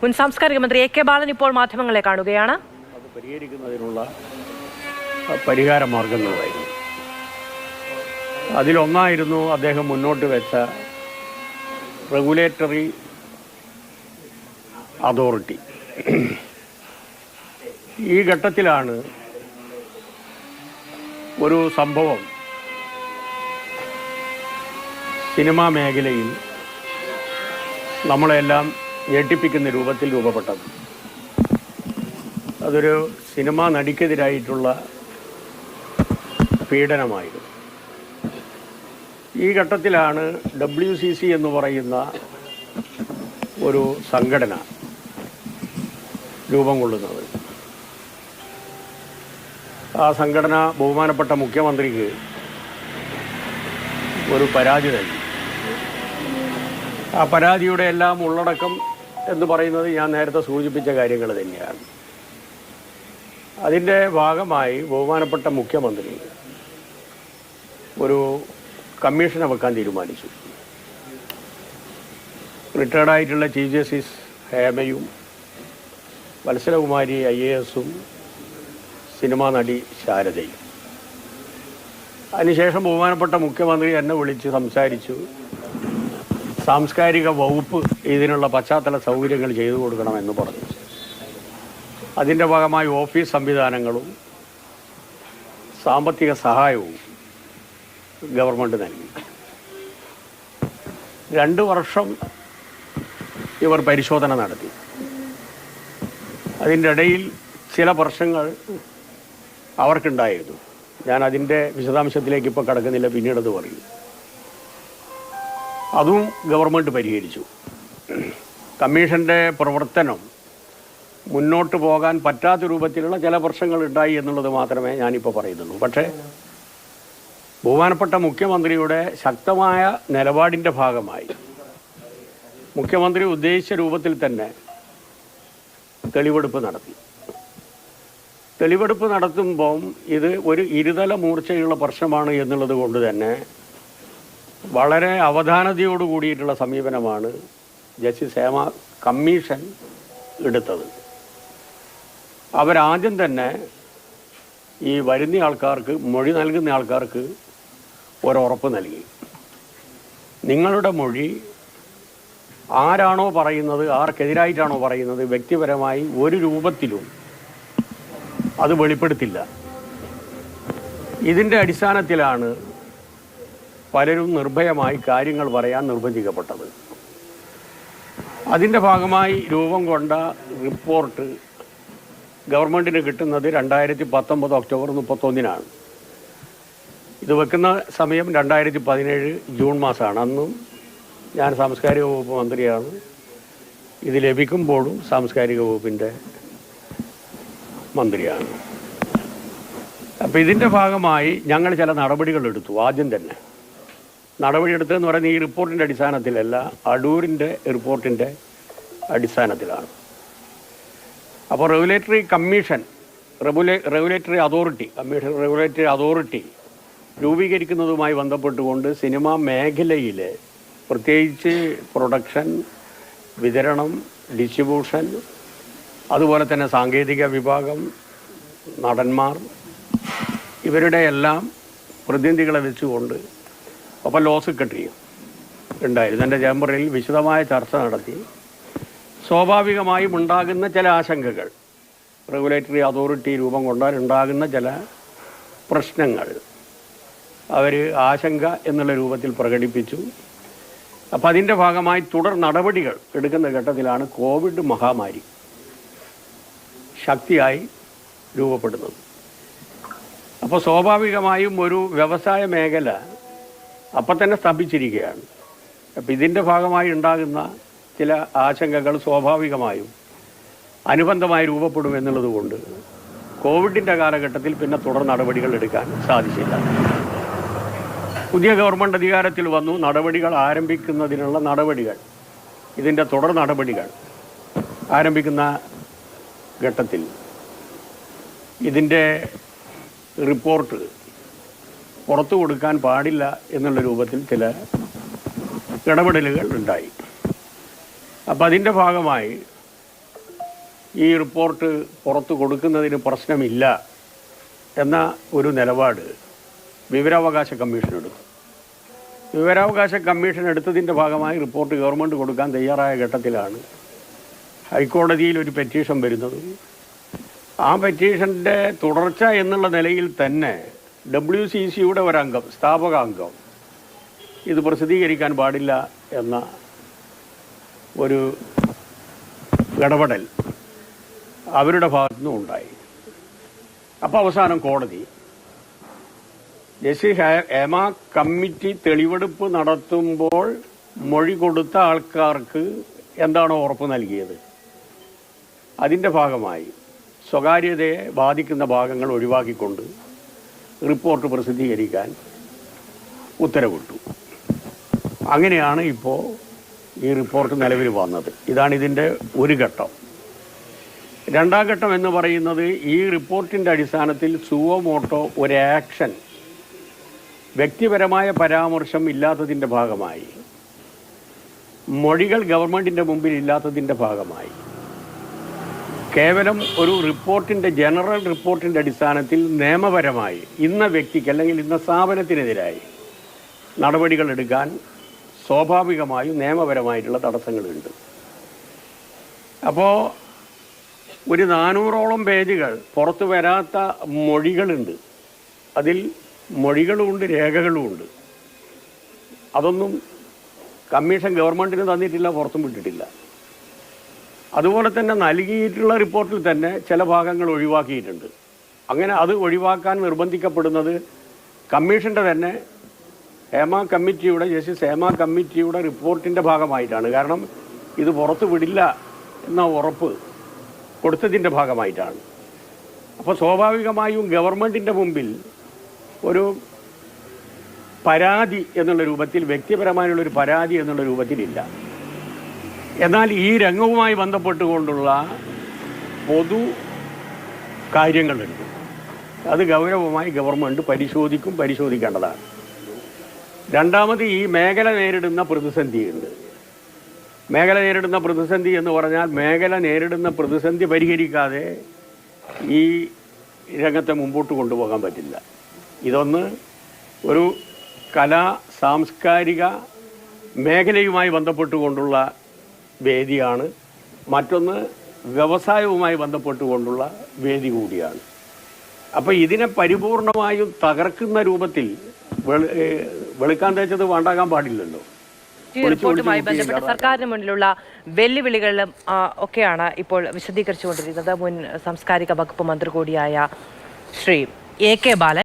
മുൻ സാംസ്കാരിക മന്ത്രി എ കെ ബാലൻ ഇപ്പോൾ മാധ്യമങ്ങളെ കാണുകയാണ്. അത് പരിഹരിക്കുന്നതിനുള്ള പരിഹാര മാർഗങ്ങളായിരുന്നു. അതിലൊന്നായിരുന്നു അദ്ദേഹം മുന്നോട്ട് വെച്ച റെഗുലേറ്ററി അതോറിറ്റി. ഈ ഘട്ടത്തിലാണ് ഒരു സംഭവം സിനിമാ മേഖലയിൽ നമ്മളെല്ലാം ഞെട്ടിപ്പിക്കുന്ന രൂപത്തിൽ രൂപപ്പെട്ടത്. അതൊരു സിനിമാ നടിക്കെതിരായിട്ടുള്ള പീഡനമായിരുന്നു. ഈ ഘട്ടത്തിലാണ് WCC എന്ന് പറയുന്ന ഒരു സംഘടന രൂപം കൊള്ളുന്നത്. ആ സംഘടന ബഹുമാനപ്പെട്ട മുഖ്യമന്ത്രിക്ക് ഒരു പരാതി നൽകി. ആ പരാതിയുടെ എല്ലാം ഉള്ളടക്കം എന്ന് പറയുന്നത് ഞാൻ നേരത്തെ സൂചിപ്പിച്ച കാര്യങ്ങൾ തന്നെയാണ്. അതിൻ്റെ ഭാഗമായി ബഹുമാനപ്പെട്ട മുഖ്യമന്ത്രി ഒരു കമ്മീഷനെ വെക്കാൻ തീരുമാനിച്ചു. റിട്ടയർഡായിട്ടുള്ള ചീഫ് ജസ്റ്റിസ് ഹേമയും വത്സലകുമാരി IAS-ഉം സിനിമാ നടി ശാരദയും. അതിനുശേഷം ബഹുമാനപ്പെട്ട മുഖ്യമന്ത്രി എന്നെ വിളിച്ച് സംസാരിച്ചു. സാംസ്കാരിക വകുപ്പ് ഇതിനുള്ള പശ്ചാത്തല സൗകര്യങ്ങൾ ചെയ്തു കൊടുക്കണമെന്ന് പറഞ്ഞു. അതിൻ്റെ ഭാഗമായി ഓഫീസ് സംവിധാനങ്ങളും സാമ്പത്തിക സഹായവും ഗവൺമെൻറ് നൽകി. 2 വർഷം ഇവർ പരിശോധന നടത്തി. അതിൻ്റെ ഇടയിൽ ചില പ്രശ്നങ്ങൾ അവർക്കുണ്ടായിരുന്നു. ഞാൻ അതിൻ്റെ വിശദാംശത്തിലേക്ക് ഇപ്പോൾ കടക്കുന്നില്ല, പിന്നീടത് പറയും. അതും ഗവൺമെൻറ് പരിഹരിച്ചു. കമ്മീഷൻ്റെ പ്രവർത്തനം മുന്നോട്ട് പോകാൻ പറ്റാത്ത രൂപത്തിലുള്ള ചില പ്രശ്നങ്ങൾ ഉണ്ടായി എന്നുള്ളത് മാത്രമേ ഞാനിപ്പോൾ പറയുന്നുള്ളൂ. പക്ഷേ ബഹുമാനപ്പെട്ട മുഖ്യമന്ത്രിയുടെ ശക്തമായ നിലപാടിൻ്റെ ഭാഗമായി മുഖ്യമന്ത്രി ഉദ്ദേശിച്ച രൂപത്തിൽ തന്നെ തെളിവെടുപ്പ് നടത്തി. തെളിവെടുപ്പ് നടത്തുമ്പം ഇത് ഒരു ഇരുതല മൂർച്ചയുള്ള പ്രശ്നമാണ് എന്നുള്ളത് കൊണ്ട് തന്നെ വളരെ അവധാനതയോട് കൂടിയിട്ടുള്ള സമീപനമാണ് ജസ്റ്റിസ് ഹേമ കമ്മീഷൻ എടുത്തത്. അവരാദ്യം തന്നെ ഈ വരുന്ന ആൾക്കാർക്ക്, മൊഴി നൽകുന്ന ആൾക്കാർക്ക് ഒരുറപ്പ് നൽകി. നിങ്ങളുടെ മൊഴി ആരാണോ പറയുന്നത്, ആർക്കെതിരായിട്ടാണോ പറയുന്നത്, വ്യക്തിപരമായി ഒരു രൂപത്തിലും അത് വെളിപ്പെടുത്തില്ല. ഇതിൻ്റെ അടിസ്ഥാനത്തിലാണ് പലരും നിർഭയമായി കാര്യങ്ങൾ പറയാൻ നിർബന്ധിക്കപ്പെട്ടത്. അതിൻ്റെ ഭാഗമായി രൂപം കൊണ്ട റിപ്പോർട്ട് ഗവൺമെൻറ്റിന് കിട്ടുന്നത് 2019 ഒക്ടോബർ 31-നാണ്. ഇത് വെക്കുന്ന സമയം 2017 ജൂൺ മാസമാണ്. അന്നും ഞാൻ സാംസ്കാരിക വകുപ്പ് മന്ത്രിയാണ്. ഇത് ലഭിക്കുമ്പോഴും സാംസ്കാരിക വകുപ്പിൻ്റെ മന്ത്രിയാണ്. അപ്പോൾ ഇതിൻ്റെ ഭാഗമായി ഞങ്ങൾ ചില നടപടികൾ എടുത്തു. ആദ്യം തന്നെ നടപടിയെടുത്തതെന്ന് പറയുന്നത് ഈ റിപ്പോർട്ടിൻ്റെ അടിസ്ഥാനത്തിലല്ല, അടൂരിൻ്റെ റിപ്പോർട്ടിൻ്റെ അടിസ്ഥാനത്തിലാണ്. അപ്പോൾ റെഗുലേറ്ററി അതോറിറ്റി രൂപീകരിക്കുന്നതുമായി ബന്ധപ്പെട്ടുകൊണ്ട് സിനിമാ മേഖലയിലെ പ്രത്യേകിച്ച് പ്രൊഡക്ഷൻ, വിതരണം, ഡിസ്ട്രിബ്യൂഷൻ, അതുപോലെ തന്നെ സാങ്കേതിക വിഭാഗം, നടന്മാർ, ഇവരുടെ എല്ലാം പ്രതിനിധികളെ വെച്ചുകൊണ്ട് അപ്പോൾ ലോ സെക്രട്ടറിയും ഉണ്ടായിരുന്നു. എൻ്റെ ചേംബറിൽ വിശദമായ ചർച്ച നടത്തി. സ്വാഭാവികമായും ഉണ്ടാകുന്ന ചില ആശങ്കകൾ, റെഗുലേറ്ററി അതോറിറ്റി രൂപം കൊണ്ടാൽ ഉണ്ടാകുന്ന ചില പ്രശ്നങ്ങൾ അവർ ആശങ്ക എന്നുള്ള രൂപത്തിൽ പ്രകടിപ്പിച്ചു. അപ്പോൾ അതിൻ്റെ ഭാഗമായി തുടർ നടപടികൾ എടുക്കുന്ന ഘട്ടത്തിലാണ് കോവിഡ് മഹാമാരി ശക്തിയായി രൂപപ്പെടുന്നത്. അപ്പോൾ സ്വാഭാവികമായും ഒരു വ്യവസായ മേഖല അപ്പം തന്നെ സ്തംഭിച്ചിരിക്കുകയാണ്. അപ്പോൾ ഇതിൻ്റെ ഭാഗമായി ഉണ്ടാകുന്ന ചില ആശങ്കകൾ സ്വാഭാവികമായും അനുബന്ധമായി രൂപപ്പെടുമെന്നുള്ളത് കൊണ്ട് കോവിഡിൻ്റെ കാലഘട്ടത്തിൽ പിന്നെ തുടർ നടപടികൾ എടുക്കാൻ സാധിച്ചില്ല. പുതിയ ഗവൺമെൻറ് അധികാരത്തിൽ വന്നു. നടപടികൾ ആരംഭിക്കുന്നതിനുള്ള നടപടികൾ, ഇതിൻ്റെ തുടർ നടപടികൾ ആരംഭിക്കുന്ന ഘട്ടത്തിൽ ഇതിൻ്റെ റിപ്പോർട്ട് പുറത്തു കൊടുക്കാൻ പാടില്ല എന്നുള്ള രൂപത്തിൽ ചില ഇടപെടലുകൾ ഉണ്ടായി. അപ്പോൾ അതിൻ്റെ ഭാഗമായി ഈ റിപ്പോർട്ട് പുറത്തു കൊടുക്കുന്നതിന് പ്രശ്നമില്ല എന്ന ഒരു നിലപാട് വിവരാവകാശ കമ്മീഷൻ എടുത്തു. വിവരാവകാശ കമ്മീഷൻ എടുത്തതിൻ്റെ ഭാഗമായി റിപ്പോർട്ട് ഗവൺമെൻറ് കൊടുക്കാൻ തയ്യാറായ ഘട്ടത്തിലാണ് ഹൈക്കോടതിയിൽ ഒരു പെറ്റീഷൻ വരുന്നത്. ആ പെറ്റീഷൻ്റെ തുടർച്ച എന്നുള്ള നിലയിൽ തന്നെ WCCയുടെ ഒരംഗം, സ്ഥാപക അംഗം, ഇത് പ്രസിദ്ധീകരിക്കാൻ പാടില്ല എന്ന ഒരു ഇടപെടൽ അവരുടെ ഭാഗത്തുനിന്നും ഉണ്ടായി. അപ്പോൾ അവസാനം കോടതി ജസ്റ്റിസ് ഹേമ കമ്മിറ്റി തെളിവെടുപ്പ് നടത്തുമ്പോൾ മൊഴി കൊടുത്ത ആൾക്കാർക്ക് എന്താണോ ഉറപ്പ് നൽകിയത് അതിൻ്റെ ഭാഗമായി സ്വകാര്യതയെ ബാധിക്കുന്ന ഭാഗങ്ങൾ ഒഴിവാക്കിക്കൊണ്ട് റിപ്പോർട്ട് പ്രസിദ്ധീകരിക്കാൻ ഉത്തരവിട്ടു. അങ്ങനെയാണ് ഇപ്പോൾ ഈ റിപ്പോർട്ട് നിലവിൽ വന്നത്. ഇതാണ് ഇതിൻ്റെ ഒരു ഘട്ടം. രണ്ടാം ഘട്ടം എന്ന് പറയുന്നത് ഈ റിപ്പോർട്ടിൻ്റെ അടിസ്ഥാനത്തിൽ സുവോ മോട്ടോ ഒരു ആക്ഷൻ, വ്യക്തിപരമായ പരാമർശം ഇല്ലാത്തതിൻ്റെ ഭാഗമായി, മൊഴികൾ ഗവൺമെൻറ്റിൻ്റെ മുമ്പിൽ ഇല്ലാത്തതിൻ്റെ ഭാഗമായി, കേവലം ഒരു റിപ്പോർട്ടിൻ്റെ, ജനറൽ റിപ്പോർട്ടിൻ്റെ അടിസ്ഥാനത്തിൽ നിയമപരമായി ഇന്ന വ്യക്തിക്ക് അല്ലെങ്കിൽ ഇന്ന സ്ഥാപനത്തിനെതിരായി നടപടികൾ എടുക്കാൻ സ്വാഭാവികമായും നിയമപരമായിട്ടുള്ള തടസ്സങ്ങളുണ്ട്. അപ്പോൾ ഒരു 400ഓളം പേജുകൾ പുറത്തു വരാത്ത മൊഴികളുണ്ട്. അതിൽ മൊഴികളുമുണ്ട്, രേഖകളുമുണ്ട്. അതൊന്നും കമ്മീഷൻ ഗവൺമെൻറ്റിന് തന്നിട്ടില്ല, പുറത്തും വിട്ടിട്ടില്ല. അതുപോലെ തന്നെ നൽകിയിട്ടുള്ള റിപ്പോർട്ടിൽ തന്നെ ചില ഭാഗങ്ങൾ ഒഴിവാക്കിയിട്ടുണ്ട്. അങ്ങനെ അത് ഒഴിവാക്കാൻ നിർബന്ധിക്കപ്പെടുന്നത് കമ്മീഷൻ്റെ തന്നെ ജസ്റ്റിസ് ഹേമ കമ്മിറ്റിയുടെ റിപ്പോർട്ടിൻ്റെ ഭാഗമായിട്ടാണ്. കാരണം ഇത് പുറത്തു വിടില്ല എന്ന ഉറപ്പ് കൊടുത്തതിൻ്റെ ഭാഗമായിട്ടാണ്. അപ്പോൾ സ്വാഭാവികമായും ഗവൺമെൻറ്റിൻ്റെ മുമ്പിൽ ഒരു പരാതി എന്നുള്ള രൂപത്തിൽ, വ്യക്തിപരമായുള്ളൊരു പരാതി എന്നുള്ള രൂപത്തിലില്ല. എന്നാൽ ഈ രംഗവുമായി ബന്ധപ്പെട്ടുകൊണ്ടുള്ള പൊതു കാര്യങ്ങളുണ്ട്. അത് ഗൗരവമായി ഗവൺമെൻറ് പരിശോധിക്കേണ്ടതാണ്. രണ്ടാമത്, ഈ മേഖല നേരിടുന്ന പ്രതിസന്ധിയുണ്ട്. മേഖല നേരിടുന്ന പ്രതിസന്ധി എന്ന് പറഞ്ഞാൽ മേഖല നേരിടുന്ന പ്രതിസന്ധി പരിഹരിക്കാതെ ഈ രംഗത്തെ മുമ്പോട്ട് കൊണ്ടുപോകാൻ പറ്റില്ല. ഇതൊന്ന് ഒരു കലാ സാംസ്കാരിക മേഖലയുമായി ബന്ധപ്പെട്ടുകൊണ്ടുള്ള വേദിയാണ്, മറ്റൊന്ന് വ്യവസായവുമായി ബന്ധപ്പെട്ടുകൊണ്ടുള്ള വേദി കൂടിയാണ്. അപ്പോൾ ഇതിനെ പരിപൂർണമായും തകർക്കുന്ന രൂപത്തിൽ വെളുക്കാൻ തേച്ചത് വേണ്ടാകാൻ പാടില്ലല്ലോ. ഈ റിപ്പോർട്ടുമായി ബന്ധപ്പെട്ട് സർക്കാരിന് മുന്നിലുള്ള വെല്ലുവിളികളും ഒക്കെയാണ് ഇപ്പോൾ വിശദീകരിച്ചുകൊണ്ടിരിക്കുന്നത് മുൻ സാംസ്കാരിക വകുപ്പ് മന്ത്രി കൂടിയായ ശ്രീ AK ബാലൻ.